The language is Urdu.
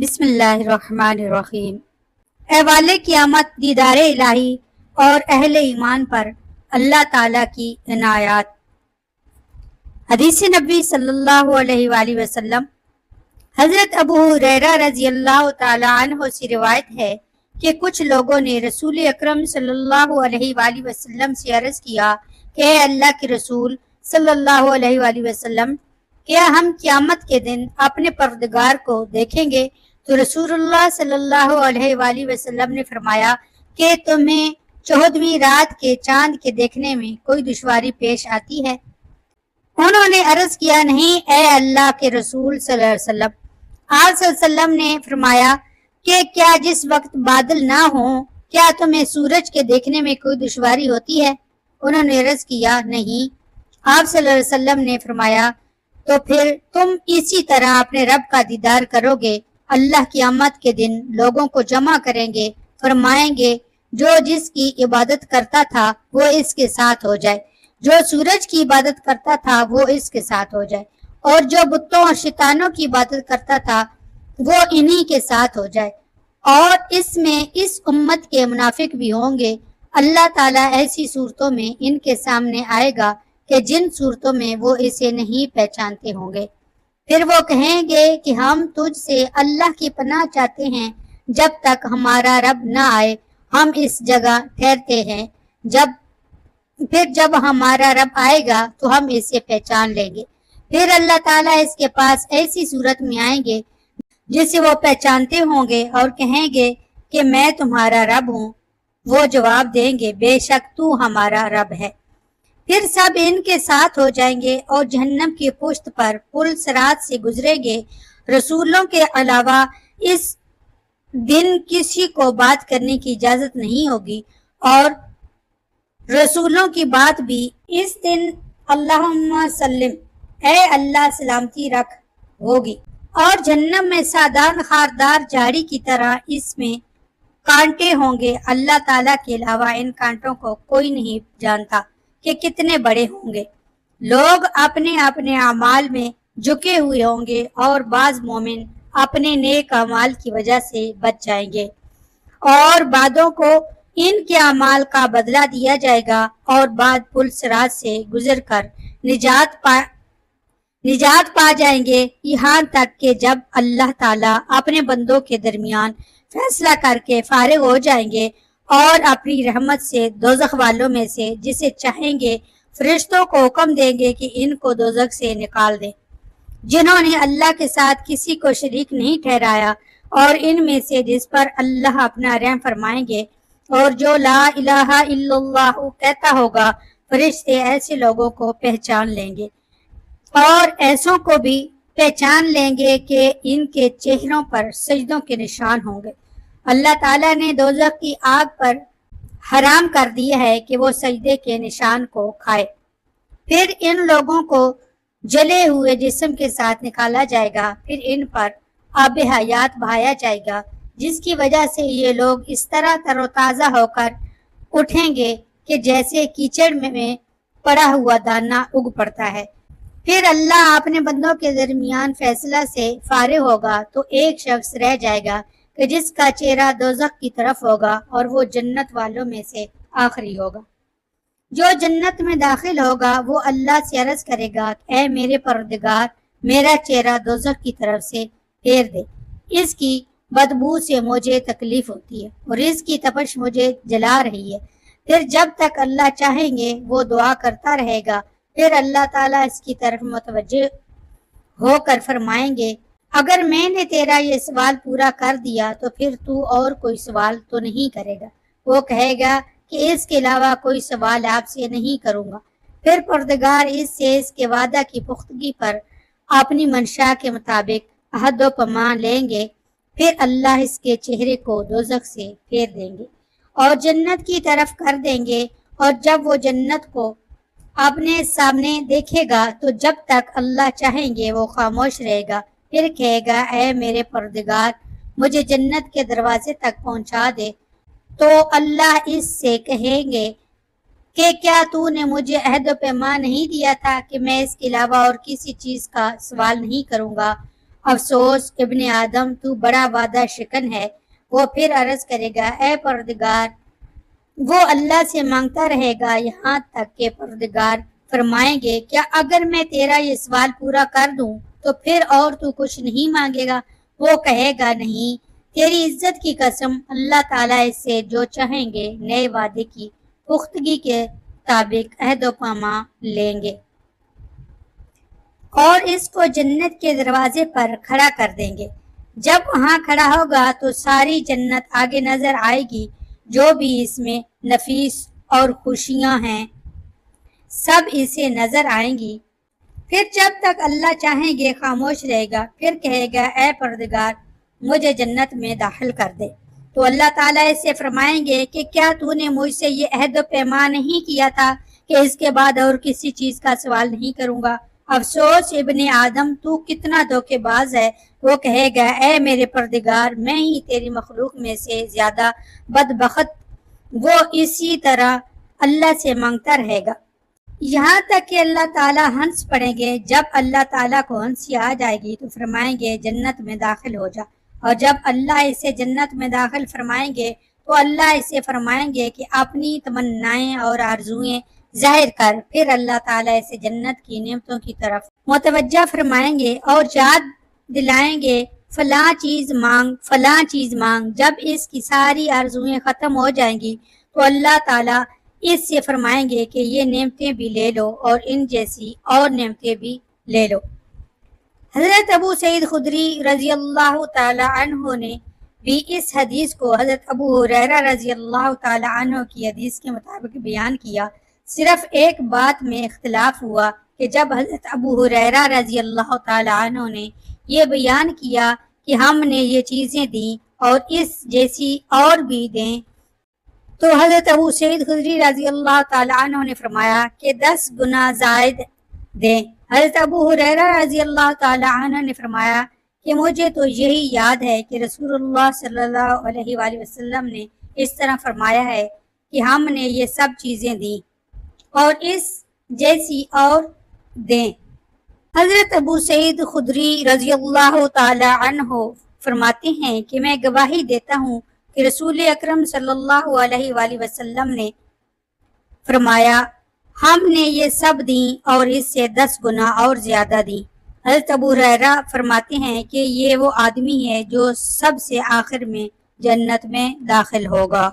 بسم اللہ الرحمن الرحیم۔ احوال قیامت، دیدار الہی اور اہل ایمان پر اللہ تعالیٰ کی عنایات۔ حدیث نبی صلی اللہ علیہ وآلہ وسلم، حضرت ابو ہریرہ رضی اللہ تعالیٰ عنہ سے روایت ہے کہ کچھ لوگوں نے رسول اکرم صلی اللہ علیہ وآلہ وسلم سے عرض کیا کہ اے اللہ کے رسول صلی اللہ علیہ وآلہ وسلم، کیا ہم قیامت کے دن اپنے پروردگار کو دیکھیں گے؟ تو رسول اللہ صلی اللہ علیہ وآلہ وسلم نے فرمایا کہ تمہیں 14ویں رات کے چاند کے دیکھنے میں کوئی دشواری پیش آتی ہے؟ انہوں نے عرض کیا، نہیں اے اللہ کے رسول صلی اللہ علیہ وسلم۔ آپ صلی اللہ علیہ وسلم نے فرمایا کہ کیا جس وقت بادل نہ ہوں کیا تمہیں سورج کے دیکھنے میں کوئی دشواری ہوتی ہے؟ انہوں نے عرض کیا، نہیں۔ آپ صلی اللہ علیہ وسلم نے فرمایا تو پھر تم اسی طرح اپنے رب کا دیدار کرو گے۔ اللہ قیامت کے دن لوگوں کو جمع کریں گے، فرمائیں گے جو جس کی عبادت کرتا تھا وہ اس کے ساتھ ہو جائے، جو سورج کی عبادت کرتا تھا وہ اس کے ساتھ ہو جائے، اور جو بتوں اور شیطانوں کی عبادت کرتا تھا وہ انہی کے ساتھ ہو جائے، اور اس میں اس امت کے منافق بھی ہوں گے۔ اللہ تعالیٰ ایسی صورتوں میں ان کے سامنے آئے گا کہ جن صورتوں میں وہ اسے نہیں پہچانتے ہوں گے۔ پھر وہ کہیں گے کہ ہم تجھ سے اللہ کی پناہ چاہتے ہیں، جب تک ہمارا رب نہ آئے ہم اس جگہ ٹھہرتے ہیں، جب ہمارا رب آئے گا تو ہم اسے پہچان لیں گے۔ پھر اللہ تعالیٰ اس کے پاس ایسی صورت میں آئیں گے جسے وہ پہچانتے ہوں گے اور کہیں گے کہ میں تمہارا رب ہوں۔ وہ جواب دیں گے، بے شک تو ہمارا رب ہے۔ پھر سب ان کے ساتھ ہو جائیں گے اور جہنم کی پشت پر پل صراط سے گزریں گے۔ رسولوں کے علاوہ اس دن کسی کو بات کرنے کی اجازت نہیں ہوگی، اور رسولوں کی بات بھی اس دن اللہم سلم، اے اللہ سلامتی رکھ، ہوگی۔ اور جہنم میں سادان خاردار جھاڑی کی طرح اس میں کانٹے ہوں گے۔ اللہ تعالیٰ کے علاوہ ان کانٹوں کو کوئی نہیں جانتا کہ کتنے بڑے ہوں گے۔ لوگ اپنے اپنے اعمال میں جھکے ہوئے ہوں گے، اور بعض مومن اپنے نیک اعمال کی وجہ سے بچ جائیں گے، اور بعدوں کو ان کے اعمال کا بدلہ دیا جائے گا، اور بعد پل صراط سے گزر کر نجات پا جائیں گے، یہاں تک کہ جب اللہ تعالیٰ اپنے بندوں کے درمیان فیصلہ کر کے فارغ ہو جائیں گے اور اپنی رحمت سے دوزخ والوں میں سے جسے چاہیں گے فرشتوں کو حکم دیں گے کہ ان کو دوزخ سے نکال دیں، جنہوں نے اللہ کے ساتھ کسی کو شریک نہیں ٹھہرایا، اور ان میں سے جس پر اللہ اپنا رحم فرمائیں گے، اور جو لا الہ الا اللہ کہتا ہوگا، فرشتے ایسے لوگوں کو پہچان لیں گے، اور ایسوں کو بھی پہچان لیں گے کہ ان کے چہروں پر سجدوں کے نشان ہوں گے۔ اللہ تعالیٰ نے دوزخ کی آگ پر حرام کر دیا ہے کہ وہ سجدے کے نشان کو کھائے۔ پھر ان لوگوں کو جلے ہوئے جسم کے ساتھ نکالا جائے گا، پھر ان پر آب حیات بہایا جائے گا، جس کی وجہ سے یہ لوگ اس طرح تر و تازہ ہو کر اٹھیں گے کہ جیسے کیچڑ میں پڑا ہوا دانہ اگ پڑتا ہے۔ پھر اللہ اپنے بندوں کے درمیان فیصلہ سے فارغ ہوگا تو ایک شخص رہ جائے گا کہ جس کا چہرہ دوزخ کی طرف ہوگا، اور وہ جنت والوں میں سے آخری ہوگا۔ جو جنت میں داخل ہوگا وہ اللہ سے عرض کرے گا، اے میرے پروردگار، میرا چہرہ دوزخ کی طرف سے پھیر دے، اس کی بدبو سے مجھے تکلیف ہوتی ہے، اور اس کی تپش مجھے جلا رہی ہے۔ پھر جب تک اللہ چاہیں گے وہ دعا کرتا رہے گا، پھر اللہ تعالیٰ اس کی طرف متوجہ ہو کر فرمائیں گے، اگر میں نے تیرا یہ سوال پورا کر دیا تو پھر تو اور کوئی سوال تو نہیں کرے گا؟ وہ کہے گا کہ اس کے علاوہ کوئی سوال آپ سے نہیں کروں گا۔ پھر پروردگار اس سے اس کے وعدہ کی پختگی پر اپنی منشا کے مطابق عہد و پیمان لیں گے، پھر اللہ اس کے چہرے کو دوزخ سے پھیر دیں گے اور جنت کی طرف کر دیں گے، اور جب وہ جنت کو اپنے سامنے دیکھے گا تو جب تک اللہ چاہیں گے وہ خاموش رہے گا، پھر کہے گا، اے میرے پروردگار، مجھے جنت کے دروازے تک پہنچا دے۔ تو اللہ اس سے کہیں گے کہ کیا تو نے مجھے عہد و پیمان نہیں دیا تھا کہ میں اس کے علاوہ اور کسی چیز کا سوال نہیں کروں گا؟ افسوس ابن آدم تو بڑا وعدہ شکن ہے۔ وہ پھر عرض کرے گا اے پروردگار، وہ اللہ سے مانگتا رہے گا یہاں تک کہ پروردگار فرمائیں گے کیا اگر میں تیرا یہ سوال پورا کر دوں تو پھر اور تو کچھ نہیں مانگے گا؟ وہ کہے گا نہیں، تیری عزت کی قسم، اللہ تعالیٰ اس سے جو چاہیں گے نئے وعدے کی پختگی کے مطابق عہد و پیما لیں گے اور اس کو جنت کے دروازے پر کھڑا کر دیں گے۔ جب وہاں کھڑا ہوگا تو ساری جنت آگے نظر آئے گی، جو بھی اس میں نفیس اور خوشیاں ہیں سب اسے نظر آئیں گی۔ پھر جب تک اللہ چاہیں گے خاموش رہے گا، پھر کہے گا اے پروردگار مجھے جنت میں داخل کر دے۔ تو اللہ تعالیٰ اس سے فرمائیں گے کہ کیا تو نے مجھ سے یہ عہد و پیما نہیں کیا تھا کہ اس کے بعد اور کسی چیز کا سوال نہیں کروں گا؟ افسوس ابن آدم تو کتنا دھوکے باز ہے۔ وہ کہے گا اے میرے پروردگار میں ہی تیری مخلوق میں سے زیادہ بدبخت۔ وہ اسی طرح اللہ سے مانگتا رہے گا یہاں تک کہ اللہ تعالیٰ ہنس پڑیں گے۔ جب اللہ تعالیٰ کو ہنسی آ جائے گی تو فرمائیں گے جنت میں داخل ہو جا، اور جب اللہ اسے جنت میں داخل فرمائیں گے تو اللہ اسے فرمائیں گے کہ اپنی تمنائیں اور آرزوئیں ظاہر کر۔ پھر اللہ تعالیٰ اسے جنت کی نعمتوں کی طرف متوجہ فرمائیں گے اور یاد دلائیں گے فلاں چیز مانگ، فلاں چیز مانگ۔ جب اس کی ساری آرزوئیں ختم ہو جائیں گی تو اللہ تعالیٰ اس سے فرمائیں گے کہ یہ نعمتیں بھی لے لو اور ان جیسی اور نعمتیں بھی لے لو۔ حضرت ابو سعید خدری رضی اللہ تعالی عنہ نے بھی اس حدیث کو حضرت ابو ہریرہ رضی اللہ تعالی عنہ کی حدیث کے مطابق بیان کیا۔ صرف ایک بات میں اختلاف ہوا کہ جب حضرت ابو ہریرہ رضی اللہ تعالی عنہ نے یہ بیان کیا کہ ہم نے یہ چیزیں دیں اور اس جیسی اور بھی دیں، تو حضرت ابو سعید خدری رضی اللہ تعالی عنہ نے فرمایا کہ 10 گنا زائد دیں۔ حضرت ابو ہریرہ رضی اللہ تعالی عنہ نے فرمایا کہ مجھے تو یہی یاد ہے کہ رسول اللہ صلی اللہ علیہ وآلہ وسلم نے اس طرح فرمایا ہے کہ ہم نے یہ سب چیزیں دیں اور اس جیسی اور دیں۔ حضرت ابو سعید خدری رضی اللہ تعالی عنہ فرماتے ہیں کہ میں گواہی دیتا ہوں کہ رسول اکرم صلی اللہ علیہ وآلہ وسلم نے فرمایا ہم نے یہ سب دیں اور اس سے 10 گنا اور زیادہ دیں۔ حضرت ابو ہریرہ فرماتے ہیں کہ یہ وہ آدمی ہے جو سب سے آخر میں جنت میں داخل ہوگا۔